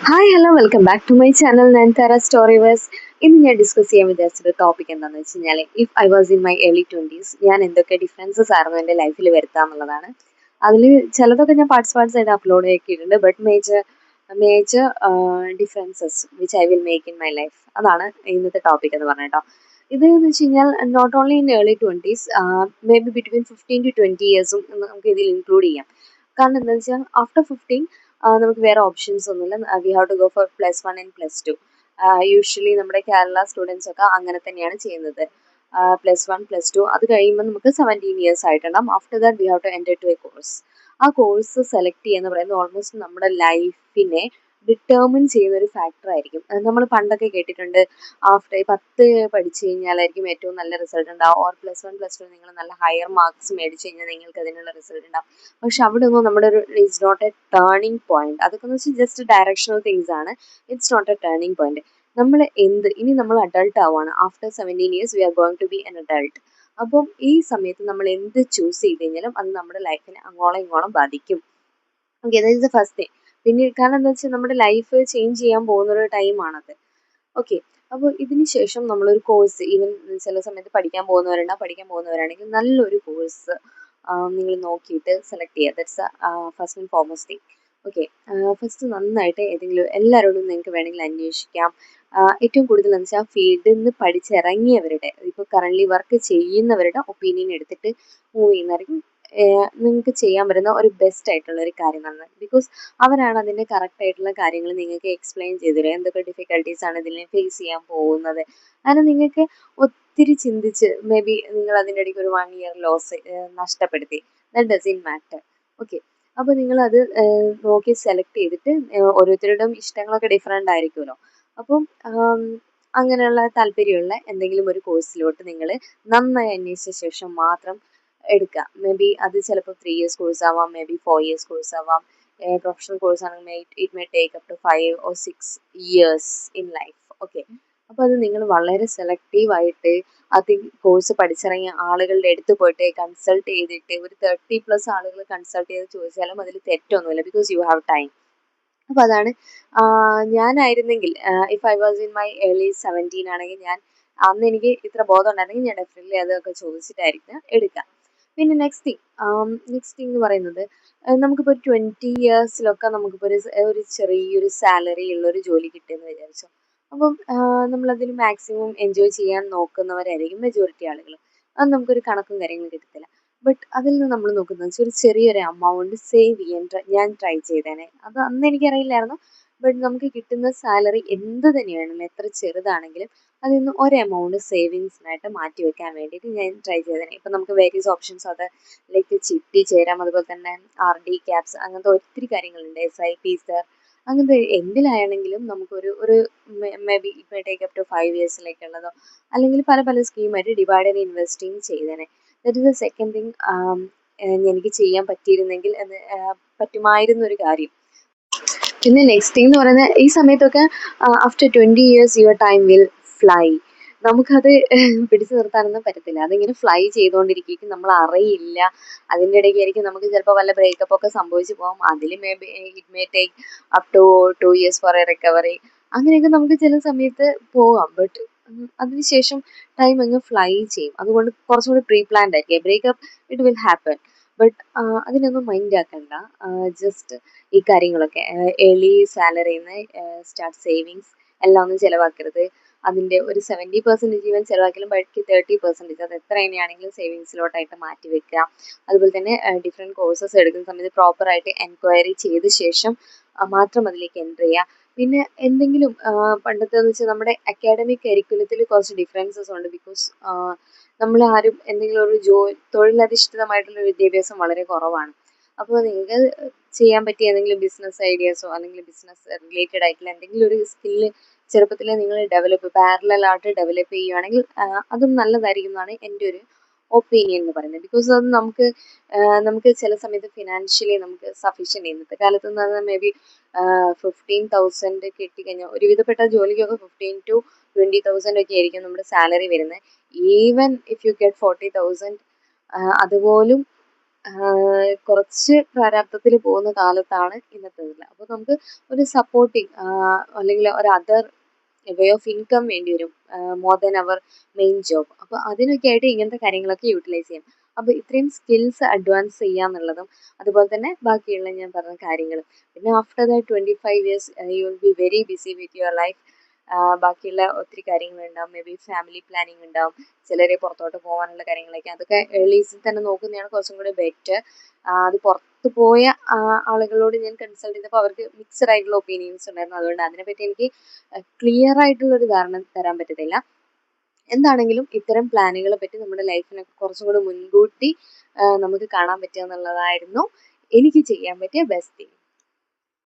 Hi hello welcome back to my channel Nayanthara story verse. ഇന്ന് ഞാൻ discuss ചെയ്യാൻ വിചാരിച്ചൊരു ടോപ്പിക് എന്താണെന്ന് വെച്ച് കഴിഞ്ഞാൽ, if I was in my early 20s ഞാൻ എന്തൊക്കെ ഡിഫറൻസസ് ആയിരുന്നു എൻ്റെ ലൈഫിൽ വരുത്താന്നുള്ളതാണ്. അതിൽ ചിലതൊക്കെ ഞാൻ പാർട്സ് ആയിട്ട് അപ്ലോഡ് ചെയ്തിട്ടുണ്ട്. But major differences which I will make in my life, അതാണ് ഇന്നത്തെ ടോപ്പിക് എന്ന് പറഞ്ഞിട്ടോ. ഇത് എന്ന് വെച്ച് കഴിഞ്ഞാൽ not only in early 20s, may be between 15 to 20 ഇയേഴ്സും നമുക്ക് ഇതിൽ ഇൻക്ലൂഡ് ചെയ്യാം. കാരണം എന്താണെന്ന് വെച്ചാൽ ആഫ്റ്റർ 15 നമുക്ക് വേറെ ഓപ്ഷൻസ് ഒന്നുമില്ല. We have to go for +1 and +2. Usually നമ്മുടെ കേരള സ്റ്റുഡൻസ് ഒക്കെ അങ്ങനെ തന്നെയാണ് ചെയ്യുന്നത്. +1 +2 അത് കഴിയുമ്പോൾ നമുക്ക് 17 ഇയേഴ്സ് ആയിട്ടുണ്ടാകും. After that we have to enter to a course. ആ കോഴ്സ് സെലക്ട് ചെയ്യുക പറയുന്നത് ഓൾമോസ്റ്റ് നമ്മുടെ ലൈഫിനെ ഡിറ്റർമിൻ ചെയ്യുന്ന ഒരു ഫാക്ടർ ആയിരിക്കും. നമ്മൾ പണ്ടൊക്കെ കേട്ടിട്ടുണ്ട്, ആഫ്റ്റർ 10 പഠിച്ചു കഴിഞ്ഞാലായിരിക്കും ഏറ്റവും നല്ല റിസൾട്ട് ഉണ്ടാവും, ഓർ +1 +2 നിങ്ങൾ നല്ല ഹയർ മാർക്സ് മേടിച്ചു കഴിഞ്ഞാൽ നിങ്ങൾക്ക് അതിനുള്ള റിസൾട്ട് ഉണ്ടാവും. പക്ഷെ അവിടെ ഒന്നും നമ്മുടെ ഒരു it's not a turning point. അതൊക്കെ എന്ന് വെച്ചാൽ ജസ്റ്റ് ഡയറക്ഷണൽ തിങ്സ് ആണ്. It's not a turning point. നമ്മൾ ഇനി നമ്മൾ അഡൾട്ട് ആവുകയാണ്. After 17 years we are going to be an adult. അപ്പം ഈ സമയത്ത് നമ്മൾ എന്ത് ചൂസ് ചെയ്ത് കഴിഞ്ഞാലും അത് നമ്മുടെ ലൈഫിനെ അങ്ങോളം ഇങ്ങോളം ബാധിക്കും. Okay, that is the first thing. പിന്നെ കാരണം എന്താ വെച്ചാൽ നമ്മുടെ ലൈഫ് ചേഞ്ച് ചെയ്യാൻ പോകുന്ന ഒരു ടൈമാണത്. ഓക്കെ, അപ്പോൾ ഇതിന് ശേഷം നമ്മളൊരു കോഴ്സ്, ഈവൻ ചില സമയത്ത് പഠിക്കാൻ പോകുന്നവരാണെങ്കിൽ നല്ലൊരു കോഴ്സ് നിങ്ങൾ നോക്കിയിട്ട് സെലക്ട് ചെയ്യുക. That's first and foremost thing. Okay, first നന്നായിട്ട് എല്ലാവരോടും നിങ്ങൾക്ക് വേണമെങ്കിൽ അന്വേഷിക്കാം. ഏറ്റവും കൂടുതൽ എന്ന് വെച്ചാൽ ആ ഫീൽഡിൽ നിന്ന് പഠിച്ചിറങ്ങിയവരുടെ, ഇപ്പോൾ കറൻ്റ്ലി വർക്ക് ചെയ്യുന്നവരുടെ ഒപ്പീനിയൻ എടുത്തിട്ട് മൂവ് ചെയ്യുന്നതായിരിക്കും നിങ്ങൾക്ക് ചെയ്യാൻ പറ്റുന്ന ഒരു ബെസ്റ്റ് ആയിട്ടുള്ള ഒരു കാര്യമാണ്. ബിക്കോസ് അവരാണ് അതിൻ്റെ കറക്റ്റ് ആയിട്ടുള്ള കാര്യങ്ങൾ നിങ്ങൾക്ക് എക്സ്പ്ലെയിൻ ചെയ്തു തരിക. എന്തൊക്കെ ഡിഫിക്കൽട്ടീസ് ആണ് ഇതിനെ ഫേസ് ചെയ്യാൻ പോകുന്നത്. അങ്ങനെ നിങ്ങൾക്ക് ഒത്തിരി ചിന്തിച്ച് മേ ബി നിങ്ങൾ അതിൻ്റെ ഇടയ്ക്ക് ഒരു 1 ഇയർ ലോസ് നഷ്ടപ്പെടുത്തി. That doesn't matter. ഓക്കെ, അപ്പോൾ നിങ്ങളത് നോക്കി സെലക്ട് ചെയ്തിട്ട്, ഓരോരുത്തരുടെയും ഇഷ്ടങ്ങളൊക്കെ ഡിഫറെൻ്റ് ആയിരിക്കുമല്ലോ. അപ്പം അങ്ങനെയുള്ള താല്പര്യമുള്ള എന്തെങ്കിലും ഒരു കോഴ്സിലോട്ട് നിങ്ങൾ നന്നായി അന്വേഷിച്ച ശേഷം മാത്രം എടുക്കുക. മേ ബി അത് ചിലപ്പോൾ 3 ഇയേഴ്സ് കോഴ്സ് ആവാം, മേ ബി 4 ഇയേഴ്സ് കോഴ്സ് ആവാം. പ്രൊഫഷണൽ കോഴ്സ് ആണെങ്കിൽ it may take up to 5 or 6 years in life. Okay, അപ്പോൾ അത് നിങ്ങൾ വളരെ സെലക്റ്റീവായിട്ട് അത് കോഴ്സ് പഠിച്ചിറങ്ങിയ ആളുകളുടെ അടുത്ത് പോയിട്ട് കൺസൾട്ട് ചെയ്തിട്ട്, ഒരു 30+ ആളുകൾ കൺസൾട്ട് ചെയ്ത് ചോദിച്ചാലും അതിൽ തെറ്റൊന്നുമില്ല. Because you have time. അപ്പോൾ അതാണ് ഞാനായിരുന്നെങ്കിൽ, if I was in my early 17 ആണെങ്കിൽ, അന്ന് എനിക്ക് ഇത്ര ബോധം ഉണ്ടായിരുന്നെങ്കിൽ ഞാൻ ഡെഫിനറ്റ്ലി അതൊക്കെ ചോദിച്ചിട്ടായിരിക്കും എടുക്കുക. പിന്നെ നെക്സ്റ്റ് തിങ് എന്ന് പറയുന്നത്, നമുക്കിപ്പോൾ ഒരു 20 ഇയേഴ്സിലൊക്കെ നമുക്കിപ്പോൾ ഒരു ചെറിയൊരു സാലറി ഉള്ളൊരു ജോലി കിട്ടുമെന്ന് വിചാരിച്ചോ. അപ്പം നമ്മളതിൽ മാക്സിമം എൻജോയ് ചെയ്യാൻ നോക്കുന്നവരായിരിക്കും മെജോറിറ്റി ആളുകൾ. അത് നമുക്കൊരു കണക്കും കാര്യങ്ങളും കിട്ടത്തില്ല. ബട്ട് അതിൽ നിന്ന് നമ്മൾ നോക്കുന്നത് വെച്ചാൽ ഒരു ചെറിയൊരു എമൗണ്ട് സേവ് ചെയ്യാൻ ഞാൻ ട്രൈ ചെയ്തേനെ. അത് അന്ന് എനിക്കറിയില്ലായിരുന്നു. ബട്ട് നമുക്ക് കിട്ടുന്ന സാലറി എന്ത് തന്നെയാണെങ്കിലും, എത്ര ചെറുതാണെങ്കിലും, അതിൽ നിന്ന് ഒരു എമൗണ്ട് സേവിങ്സിനായിട്ട് മാറ്റി വെക്കാൻ വേണ്ടിയിട്ട് ഞാൻ ട്രൈ ചെയ്തേനെ. ഇപ്പം നമുക്ക് വേരിയസ് ഓപ്ഷൻസ്, അത് ലൈക്ക് ചിട്ടി ചേരാം, അതുപോലെ തന്നെ RD ക്യാപ്സ്, അങ്ങനത്തെ ഒത്തിരി കാര്യങ്ങളുണ്ട്. SIPs, അങ്ങനത്തെ എന്തിലാണെങ്കിലും നമുക്കൊരു ഒരു മേ ബി ഇപ്പോൾ ടേക്ക് അപ് ടു 5 ഇയേഴ്സിലേക്കുള്ളതോ, അല്ലെങ്കിൽ പല പല സ്കീമായിട്ട് ഡിവൈഡഡ് ഇൻവെസ്റ്റിംഗ് ചെയ്തേനെ. That is the second thing. എനിക്ക് ചെയ്യാൻ പറ്റിയിരുന്നെങ്കിൽ എന്ന് പറ്റുമായിരുന്ന ഒരു കാര്യം. പിന്നെ നെക്സ്റ്റ് തിങ് എന്ന് പറയുന്നത്, ഈ സമയത്തൊക്കെ after 20 years your time will fly. നമുക്കത് പിടിച്ചു നിർത്താനൊന്നും പറ്റത്തില്ല. അതിങ്ങനെ ഫ്ലൈ ചെയ്തുകൊണ്ടിരിക്കും, നമ്മൾ അറിയില്ല. അതിൻ്റെ ഇടയ്ക്കായിരിക്കും നമുക്ക് ചിലപ്പോൾ വല്ല ബ്രേക്കപ്പ് ഒക്കെ സംഭവിച്ചു പോകും. അതിൽ may be it may take up to 2 years for a recovery. അങ്ങനെയൊക്കെ നമുക്ക് ചില സമയത്ത് പോവാം. ബട്ട് അതിനുശേഷം ടൈം അങ്ങ് ഫ്ലൈ ചെയ്യും. അതുകൊണ്ട് കുറച്ചും കൂടി പ്രീ പ്ലാൻഡ് ആയിരിക്കും. Breakup it will happen. But അതിനൊന്നും മൈൻഡ് ആക്കണ്ട. ജസ്റ്റ് ഈ കാര്യങ്ങളൊക്കെ ഏർലി സാലറിയിൽ നിന്ന് സ്റ്റാർട്ട് സേവിങ്സ് എല്ലാം ഒന്നും ചിലവാക്കരുത്. അതിൻ്റെ ഒരു 70% ഈവൻ ചിലവാക്കിയാലും ബാക്കി 30% അത് എത്ര തന്നെയാണെങ്കിലും സേവിങ്സിലോട്ടായിട്ട് മാറ്റി വെക്കുക. അതുപോലെ തന്നെ ഡിഫറെൻറ്റ് കോഴ്സസ് എടുക്കുന്ന സമയത്ത് പ്രോപ്പറായിട്ട് എൻക്വയറി ചെയ്ത ശേഷം മാത്രം അതിലേക്ക് എൻ്റർ ചെയ്യുക. പിന്നെ എന്തെങ്കിലും പണ്ടത്തെ എന്ന് വെച്ചാൽ നമ്മുടെ അക്കാഡമിക് കരിക്കുലത്തിൽ കുറച്ച് ഡിഫറൻസസ് ഉണ്ട്. ബിക്കോസ് നമ്മൾ ആരും എന്തെങ്കിലും ഒരു തൊഴിലധിഷ്ഠിതമായിട്ടുള്ള വിദ്യാഭ്യാസം വളരെ കുറവാണ്. അപ്പോൾ നിങ്ങൾക്ക് ചെയ്യാൻ പറ്റിയ ഏതെങ്കിലും ബിസിനസ് ഐഡിയാസോ അല്ലെങ്കിൽ ബിസിനസ് റിലേറ്റഡ് ആയിട്ടുള്ള എന്തെങ്കിലും ഒരു സ്കില്ല് ചെറുപ്പത്തിൽ നിങ്ങൾ പാരലലായിട്ട് ഡെവലപ്പ് ചെയ്യുകയാണെങ്കിൽ അതും നല്ലതായിരിക്കും എന്നാണ് എൻ്റെ ഒരു ഒപ്പീനിയൻ എന്ന് പറയുന്നത്. ബിക്കോസ് അത് നമുക്ക് ചില സമയത്ത് ഫിനാൻഷ്യലി നമുക്ക് സഫീഷ്യൻ്റ്, ഇന്നത്തെ കാലത്ത് എന്ന് പറഞ്ഞാൽ മേ ബി 15,000 കിട്ടിക്കഴിഞ്ഞാൽ ഒരുവിധപ്പെട്ട ജോലിക്കൊക്കെ 15,000 to 20,000 ഒക്കെ ആയിരിക്കും നമ്മുടെ സാലറി വരുന്നത്. ഈവൻ ഇഫ് യു ഗെറ്റ് 40,000, അതുപോലും കുറച്ച് പ്രാരാബ്ധത്തിൽ പോകുന്ന കാലത്താണ് ഇന്നത്തേതിൽ. അപ്പോൾ നമുക്ക് ഒരു സപ്പോർട്ടിങ് അല്ലെങ്കിൽ ഒരു അതർ വേ ഓഫ് ഇൻകം വേണ്ടി വരും, more than our main job. അപ്പോൾ അതിനൊക്കെ ആയിട്ട് ഇങ്ങനത്തെ കാര്യങ്ങളൊക്കെ യൂട്ടിലൈസ് ചെയ്യാം. അപ്പോൾ ഇത്രയും സ്കിൽസ് അഡ്വാൻസ് ചെയ്യാന്നുള്ളതും അതുപോലെ തന്നെ ബാക്കിയുള്ള ഞാൻ പറഞ്ഞ കാര്യങ്ങൾ. പിന്നെ after that 25 years you will be very busy with your life. ബാക്കിയുള്ള ഒത്തിരി കാര്യങ്ങളുണ്ടാവും, മേ ബി ഫാമിലി പ്ലാനിങ് ഉണ്ടാവും, ചിലർ പുറത്തോട്ട് പോകാനുള്ള കാര്യങ്ങളൊക്കെ. അതൊക്കെ ഏർലീസിൽ തന്നെ നോക്കുന്നതാണ് കുറച്ചും കൂടി ബെറ്റർ. അത് പുറത്ത് പോയ ആളുകളോട് ഞാൻ കൺസൾട്ട് ചെയ്തപ്പോൾ അവർക്ക് മിക്സഡ് ആയിട്ടുള്ള ഒപ്പീനിയൻസ് ഉണ്ടായിരുന്നു. അതുകൊണ്ട് അതിനെപ്പറ്റി എനിക്ക് ക്ലിയർ ആയിട്ടുള്ളൊരു ധാരണ തരാൻ പറ്റത്തില്ല. എന്താണെങ്കിലും ഇത്തരം പ്ലാനുകളെ പറ്റി നമ്മുടെ ലൈഫിനൊക്കെ കുറച്ചും കൂടി മുൻകൂട്ടി നമുക്ക് കാണാൻ പറ്റുക എന്നുള്ളതായിരുന്നു എനിക്ക് ചെയ്യാൻ പറ്റിയ ബെസ്റ്റ് തിങ്.